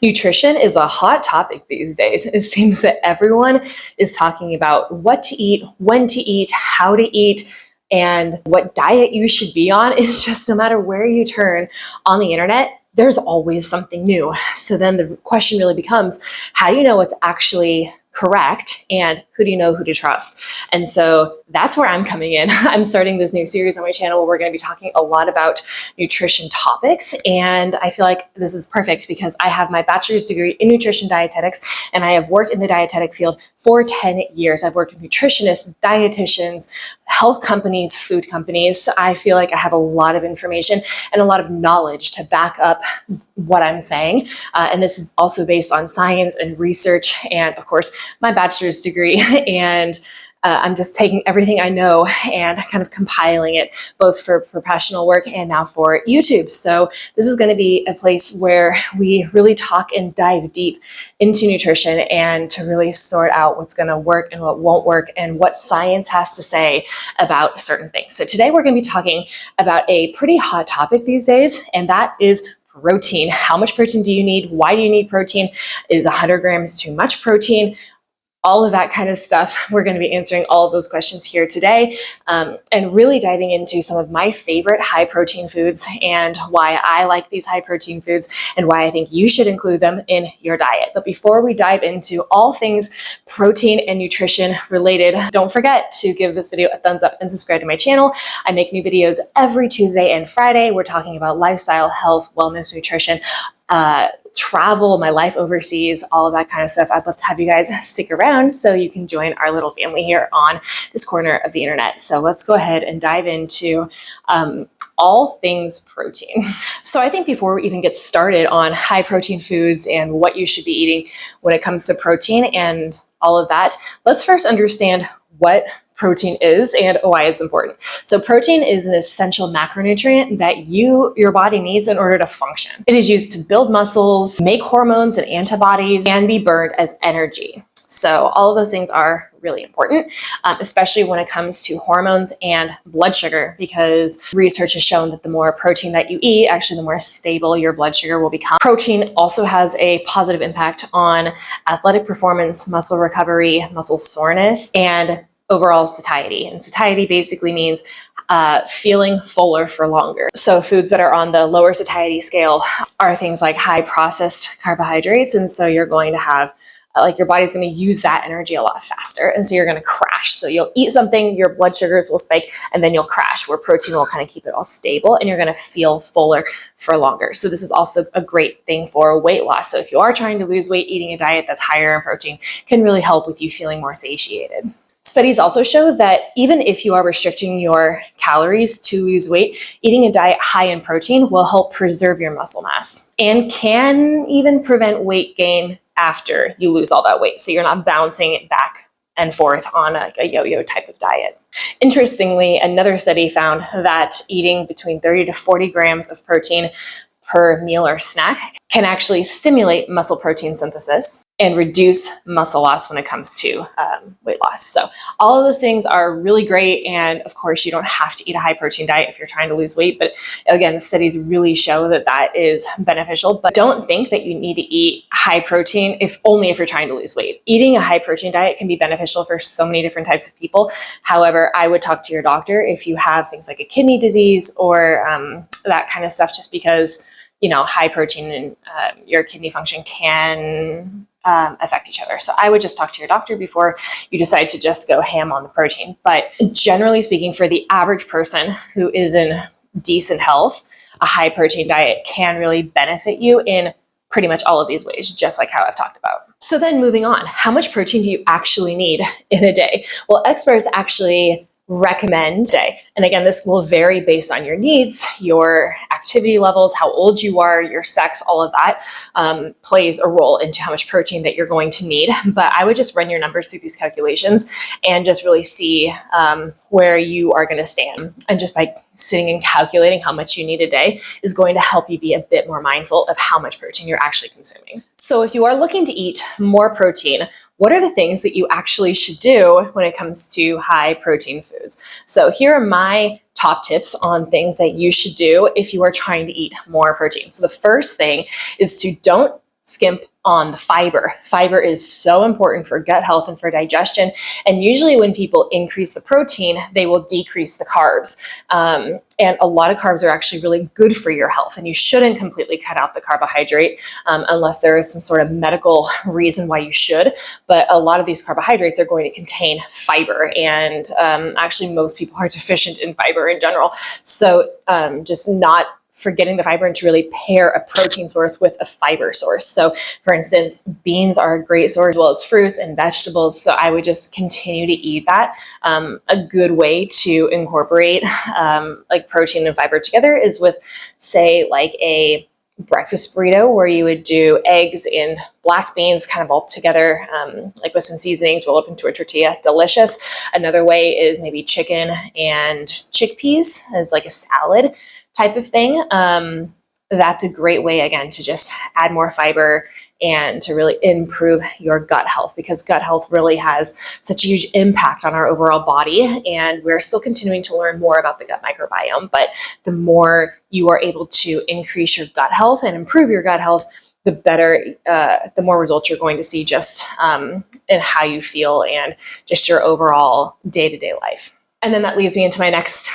Nutrition is a hot topic these days. It seems that everyone is talking about what to eat, when to eat, how to eat, and what diet you should be on. It's just no matter where you turn on the internet, there's always something new. So then the question really becomes, how do you know what's actually correct and who do you know who to trust? And so that's where I'm coming in. I'm starting this new series on my channel where we're going to be talking a lot about nutrition topics. And I feel like this is perfect because I have my bachelor's degree in nutrition dietetics, and I have worked in the dietetic field for 10 years. I've worked with nutritionists, dietitians, health companies, food companies. So I feel like I have a lot of information and a lot of knowledge to back up what I'm saying. And this is also based on science and research and, of course, my bachelor's degree. And I'm just taking everything I know and kind of compiling it both for professional work and now for YouTube. So this is going to be a place where we really talk and dive deep into nutrition and to really sort out what's going to work and what won't work and what science has to say about certain things. So today we're going to be talking about a pretty hot topic these days, and that is protein. How much protein do you need? Why do you need protein? Is 100 grams too much protein? All of that kind of stuff. We're going to be answering all of those questions here today, and really diving into some of my favorite high protein foods and why I like these high protein foods and why I think you should include them in your diet. But before we dive into all things protein and nutrition related, don't forget to give this video a thumbs up and subscribe to my channel. I make new videos every Tuesday and Friday. We're talking about lifestyle, health, wellness, nutrition, travel, my life overseas, all of that kind of stuff. I'd love to have you guys stick around so you can join our little family here on this corner of the internet. So let's go ahead and dive into all things protein. So I think before we even get started on high protein foods and what you should be eating when it comes to protein and all of that, let's first understand what protein is and why it's important. So protein is an essential macronutrient that your body needs in order to function. It is used to build muscles, make hormones and antibodies, and be burned as energy. So all of those things are really important, especially when it comes to hormones and blood sugar, because research has shown that the more protein that you eat, actually the more stable your blood sugar will become. Protein also has a positive impact on athletic performance, muscle recovery, muscle soreness, and overall satiety. And satiety basically means feeling fuller for longer. So foods that are on the lower satiety scale are things like high processed carbohydrates. And so you're going to have your body's going to use that energy a lot faster. And so you're going to crash. So you'll eat something, your blood sugars will spike, and then you'll crash, where protein will kind of keep it all stable and you're going to feel fuller for longer. So this is also a great thing for weight loss. So if you are trying to lose weight, eating a diet that's higher in protein can really help with you feeling more satiated. Studies also show that even if you are restricting your calories to lose weight, eating a diet high in protein will help preserve your muscle mass and can even prevent weight gain after you lose all that weight. So you're not bouncing it back and forth on a yo-yo type of diet. Interestingly, another study found that eating between 30 to 40 grams of protein per meal or snack can actually stimulate muscle protein synthesis and reduce muscle loss when it comes to weight loss. So all of those things are really great. And of course, you don't have to eat a high protein diet if you're trying to lose weight. But again, the studies really show that that is beneficial. But don't think that you need to eat high protein if you're trying to lose weight. Eating a high protein diet can be beneficial for so many different types of people. However, I would talk to your doctor if you have things like a kidney disease or that kind of stuff, just because high protein and your kidney function can affect each other. So I would just talk to your doctor before you decide to just go ham on the protein. But generally speaking, for the average person who is in decent health, a high protein diet can really benefit you in pretty much all of these ways, just like how I've talked about. So then moving on, how much protein do you actually need in a day? Well, experts actually recommend day. And again, this will vary based on your needs, your activity levels, how old you are, your sex, all of that plays a role into how much protein that you're going to need. But I would just run your numbers through these calculations and just really see where you are going to stand. And just by sitting and calculating how much you need a day is going to help you be a bit more mindful of how much protein you're actually consuming. So if you are looking to eat more protein, what are the things that you actually should do when it comes to high protein foods? So here are my top tips on things that you should do if you are trying to eat more protein. So the first thing is to don't skimp on the fiber. Fiber is so important for gut health and for digestion. And usually when people increase the protein, they will decrease the carbs. And a lot of carbs are actually really good for your health. And you shouldn't completely cut out the carbohydrate unless there is some sort of medical reason why you should. But a lot of these carbohydrates are going to contain fiber. And actually most people are deficient in fiber in general. So just not forgetting the fiber and to really pair a protein source with a fiber source. So for instance, beans are a great source as well as fruits and vegetables. So I would just continue to eat that. A good way to incorporate like protein and fiber together is with, say, like a breakfast burrito where you would do eggs and black beans kind of all together, like with some seasonings, roll up into a tortilla. Delicious. Another way is maybe chicken and chickpeas as like a salad type of thing. That's a great way, again, to just add more fiber and to really improve your gut health, because gut health really has such a huge impact on our overall body. And we're still continuing to learn more about the gut microbiome. But the more you are able to increase your gut health and improve your gut health, the better, the more results you're going to see just in how you feel and just your overall day-to-day life. And then that leads me into my next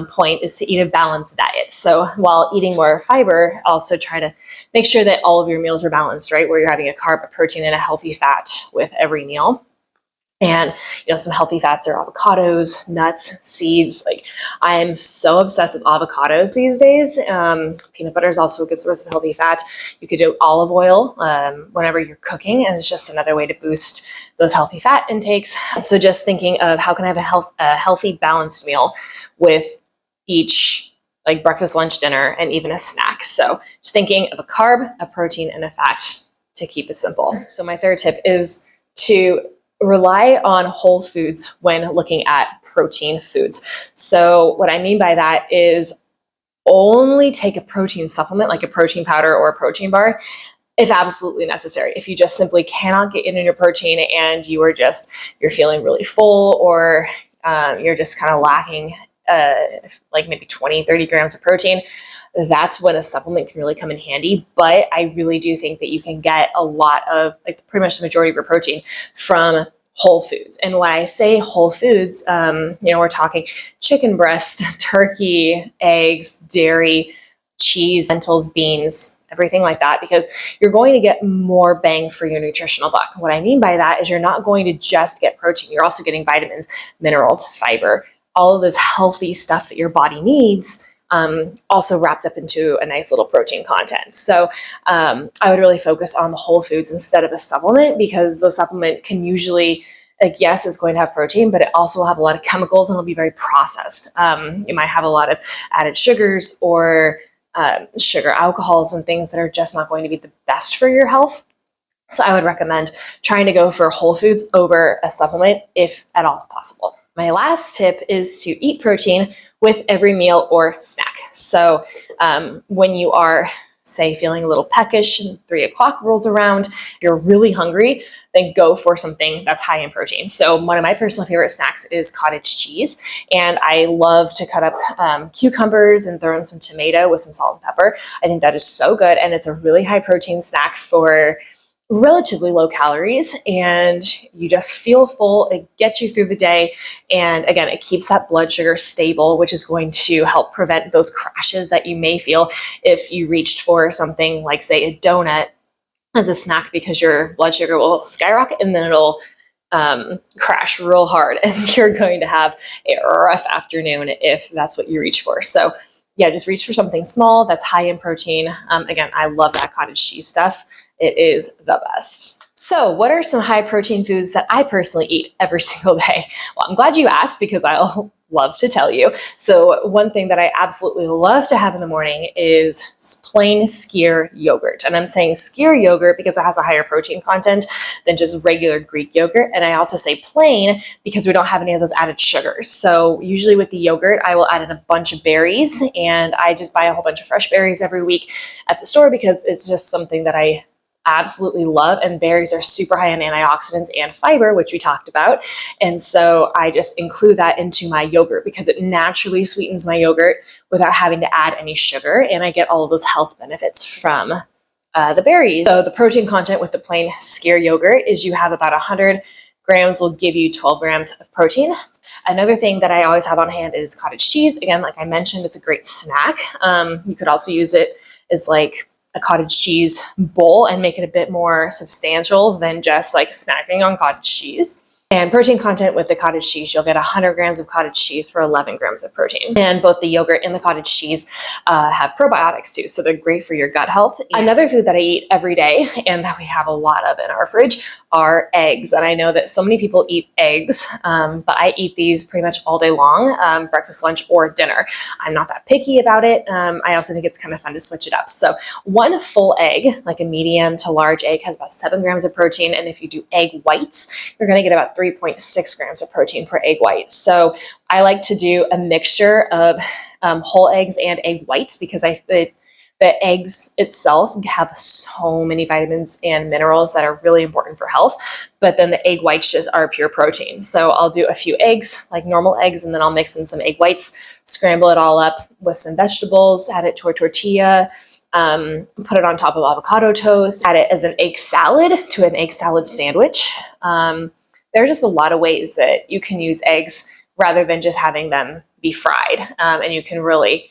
point, is to eat a balanced diet. So while eating more fiber, also try to make sure that all of your meals are balanced, right? Where you're having a carb, a protein, and a healthy fat with every meal. And, some healthy fats are avocados, nuts, seeds. Like, I am so obsessed with avocados these days. Peanut butter is also a good source of healthy fat. You could do olive oil whenever you're cooking, and it's just another way to boost those healthy fat intakes. So just thinking of how can I have a healthy, balanced meal with each, like breakfast, lunch, dinner, and even a snack. So just thinking of a carb, a protein, and a fat to keep it simple. So my third tip is to rely on whole foods when looking at protein foods. So what I mean by that is only take a protein supplement, like a protein powder or a protein bar, if absolutely necessary. If you just simply cannot get in your protein and you're feeling really full, or you're just kind of lacking like maybe 20, 30 grams of protein, that's when a supplement can really come in handy. But I really do think that you can get a lot of, like, pretty much the majority of your protein from whole foods. And when I say whole foods, we're talking chicken breast, turkey, eggs, dairy, cheese, lentils, beans, everything like that, because you're going to get more bang for your nutritional buck. What I mean by that is you're not going to just get protein. You're also getting vitamins, minerals, fiber, all of this healthy stuff that your body needs, also wrapped up into a nice little protein content. So I would really focus on the whole foods instead of a supplement, because the supplement can usually, like, yes, it's going to have protein, but it also will have a lot of chemicals and it'll be very processed. You might have a lot of added sugars or sugar alcohols and things that are just not going to be the best for your health. So I would recommend trying to go for whole foods over a supplement if at all possible. My last tip is to eat protein with every meal or snack. So when you are, say, feeling a little peckish and 3 o'clock rolls around, you're really hungry, then go for something that's high in protein. So one of my personal favorite snacks is cottage cheese. And I love to cut up cucumbers and throw in some tomato with some salt and pepper. I think that is so good. And it's a really high protein snack for relatively low calories, and you just feel full. It gets you through the day. And again, it keeps that blood sugar stable, which is going to help prevent those crashes that you may feel if you reached for something like, say, a donut as a snack, because your blood sugar will skyrocket and then it'll crash real hard and you're going to have a rough afternoon if that's what you reach for. So yeah, just reach for something small that's high in protein. Again, I love that cottage cheese stuff. It is the best. So what are some high protein foods that I personally eat every single day? Well, I'm glad you asked, because I'll love to tell you. So one thing that I absolutely love to have in the morning is plain skyr yogurt. And I'm saying skyr yogurt because it has a higher protein content than just regular Greek yogurt. And I also say plain because we don't have any of those added sugars. So usually with the yogurt, I will add in a bunch of berries, and I just buy a whole bunch of fresh berries every week at the store because it's just something that I absolutely love. And berries are super high in antioxidants and fiber, which we talked about. And so I just include that into my yogurt because it naturally sweetens my yogurt without having to add any sugar. And I get all of those health benefits from the berries. So the protein content with the plain skyr yogurt is you have about 100 grams will give you 12 grams of protein. Another thing that I always have on hand is cottage cheese. Again, like I mentioned, it's a great snack. You could also use it as like a cottage cheese bowl and make it a bit more substantial than just like snacking on cottage cheese. And protein content with the cottage cheese, you'll get 100 grams of cottage cheese for 11 grams of protein. And both the yogurt and the cottage cheese have probiotics too, so they're great for your gut health. Another food that I eat every day and that we have a lot of in our fridge are eggs. And I know that so many people eat eggs, but I eat these pretty much all day long, breakfast, lunch, or dinner. I'm not that picky about it. I also think it's kind of fun to switch it up. So one full egg, like a medium to large egg, has about 7 grams of protein. And if you do egg whites, you're going to get about 3.6 grams of protein per egg white. So I like to do a mixture of whole eggs and egg whites because the eggs itself have so many vitamins and minerals that are really important for health, but then the egg whites just are pure protein. So I'll do a few eggs, like normal eggs, and then I'll mix in some egg whites, scramble it all up with some vegetables, add it to a tortilla, put it on top of avocado toast, add it as an egg salad to an egg salad sandwich. There are just a lot of ways that you can use eggs rather than just having them be fried. And you can really,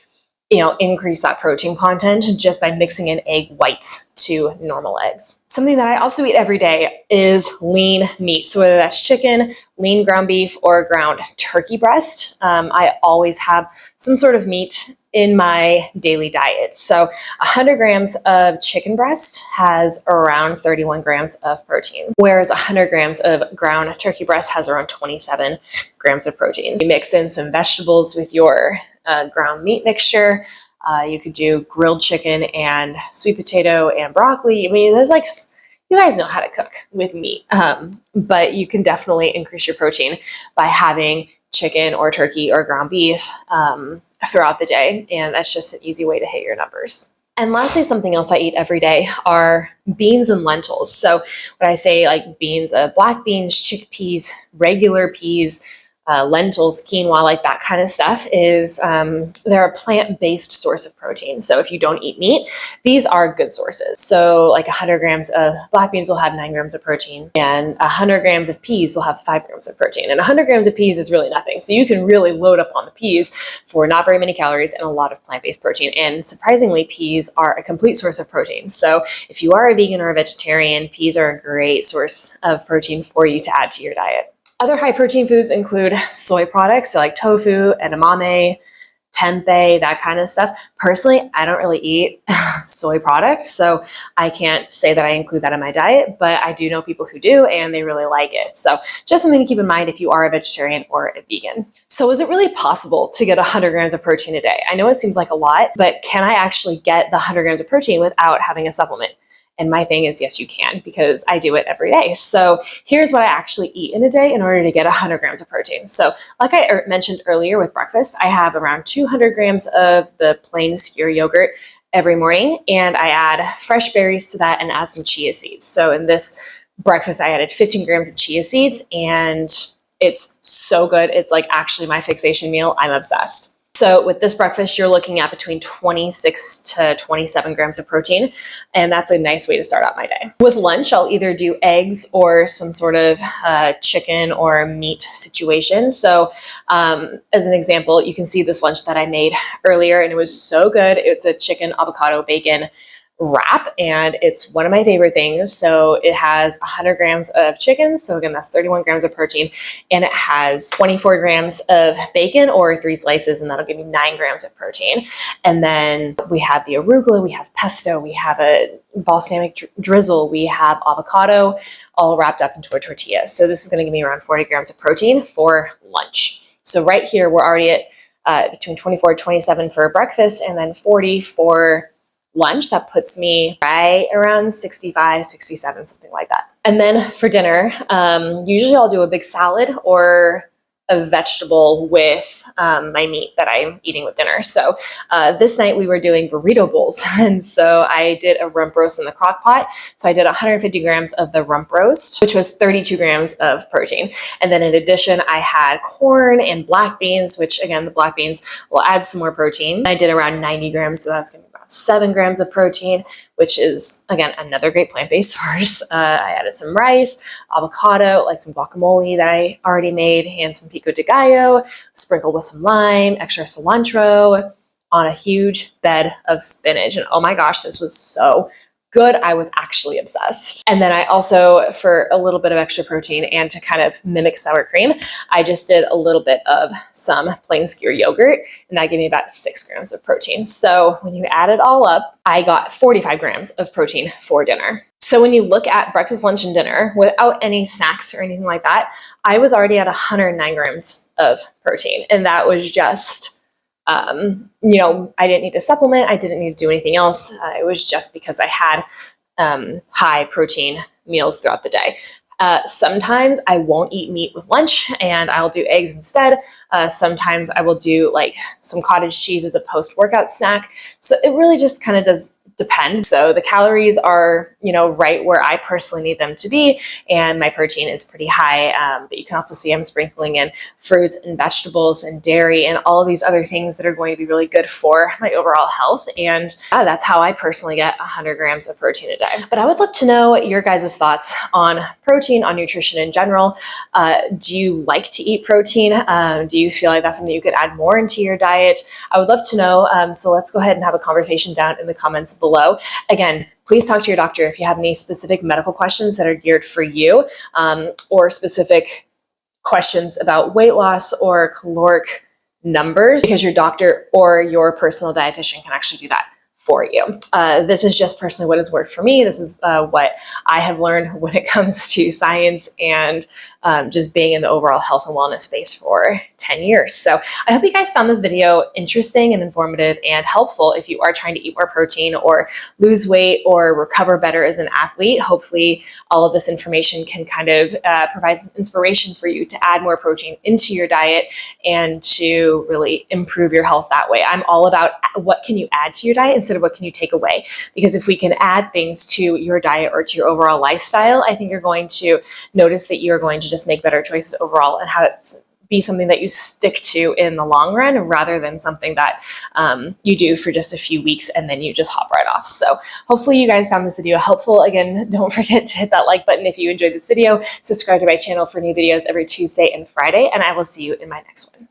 increase that protein content just by mixing in egg whites to normal eggs. Something that I also eat every day is lean meat. So whether that's chicken, lean ground beef, or ground turkey breast, I always have some sort of meat in my daily diet. So 100 grams of chicken breast has around 31 grams of protein, whereas 100 grams of ground turkey breast has around 27 grams of protein. You mix in some vegetables with your ground meat mixture. You could do grilled chicken and sweet potato and broccoli. I mean, there's like, you guys know how to cook with meat, but you can definitely increase your protein by having chicken or turkey or ground beef throughout the day. And that's just an easy way to hit your numbers. And lastly, something else I eat every day are beans and lentils. So when I say like beans, black beans, chickpeas, regular peas, lentils, quinoa, like that kind of stuff is, they're a plant-based source of protein. So if you don't eat meat, these are good sources. So like 100 grams of black beans will have 9 grams of protein, and 100 grams of peas will have 5 grams of protein. And 100 grams of peas is really nothing. So you can really load up on the peas for not very many calories and a lot of plant-based protein. And surprisingly, peas are a complete source of protein. So if you are a vegan or a vegetarian, peas are a great source of protein for you to add to your diet. Other high protein foods include soy products, so like tofu, edamame, tempeh, that kind of stuff. Personally, I don't really eat soy products, so I can't say that I include that in my diet, but I do know people who do, and they really like it. So just something to keep in mind if you are a vegetarian or a vegan. So is it really possible to get 100 grams of protein a day? I know it seems like a lot, but can I actually get the 100 grams of protein without having a supplement? And my thing is, yes, you can, because I do it every day. So here's what I actually eat in a day in order to get 100 grams of protein. So like I mentioned earlier with breakfast, I have around 200 grams of the plain skyr yogurt every morning, and I add fresh berries to that and add some chia seeds. So in this breakfast, I added 15 grams of chia seeds, and it's so good. It's like actually my fixation meal. I'm obsessed. So with this breakfast, you're looking at between 26 to 27 grams of protein, and that's a nice way to start out my day. With lunch, I'll either do eggs or some sort of chicken or meat situation. So as an example, you can see this lunch that I made earlier, and it was so good. It's a chicken, avocado, bacon wrap, and it's one of my favorite things. So it has 100 grams of chicken, so again that's 31 grams of protein, and it has 24 grams of bacon or 3 slices, and that'll give me 9 grams of protein. And then we have the arugula, we have pesto, we have a balsamic drizzle, we have avocado, all wrapped up into a tortilla. So this is going to give me around 40 grams of protein for lunch. So right here we're already at between 24 to 27 for breakfast, and then 40 for lunch. That puts me right around 65, 67, something like that. And then for dinner, usually I'll do a big salad or a vegetable with my meat that I'm eating with dinner. So this night we were doing burrito bowls. And so I did a rump roast in the crock pot. So I did 150 grams of the rump roast, which was 32 grams of protein. And then in addition, I had corn and black beans, which again, the black beans will add some more protein. I did around 90 grams, so that's going to be about around 7 grams of protein, which is, again, another great plant-based source. I added some rice, avocado, like some guacamole that I already made, and some pico de gallo, sprinkled with some lime, extra cilantro on a huge bed of spinach. And oh my gosh, this was so good. I was actually obsessed. And then I also, for a little bit of extra protein and to kind of mimic sour cream, I just did a little bit of some plain skyr yogurt, and that gave me about 6 grams of protein. So when you add it all up, I got 45 grams of protein for dinner. So when you look at breakfast, lunch, and dinner without any snacks or anything like that, I was already at 109 grams of protein. And that was just, I didn't need to supplement. I didn't need to do anything else. It was just because I had high protein meals throughout the day. Sometimes I won't eat meat with lunch and I'll do eggs instead. Sometimes I will do like some cottage cheese as a post-workout snack. So it really just kind of does depend. So the calories are, right where I personally need them to be, and my protein is pretty high. But you can also see I'm sprinkling in fruits and vegetables and dairy and all of these other things that are going to be really good for my overall health. And that's how I personally get 100 grams of protein a day. But I would love to know your guys' thoughts on protein, on nutrition in general. Do you like to eat protein? Do you feel like that's something you could add more into your diet? I would love to know. So let's go ahead and have a conversation down in the comments below. Again, please talk to your doctor if you have any specific medical questions that are geared for you, or specific questions about weight loss or caloric numbers, because your doctor or your personal dietitian can actually do that for you. This is just personally what has worked for me. This is what I have learned when it comes to science and just being in the overall health and wellness space for 10 years. So I hope you guys found this video interesting and informative and helpful if you are trying to eat more protein or lose weight or recover better as an athlete. Hopefully all of this information can kind of provide some inspiration for you to add more protein into your diet and to really improve your health that way. I'm all about what can you add to your diet instead of what can you take away. Because if we can add things to your diet or to your overall lifestyle, I think you're going to notice that you're going to just make better choices overall and have it be something that you stick to in the long run rather than something that you do for just a few weeks and then you just hop right off. So hopefully you guys found this video helpful. Again, don't forget to hit that like button if you enjoyed this video. Subscribe to my channel for new videos every Tuesday and Friday, and I will see you in my next one.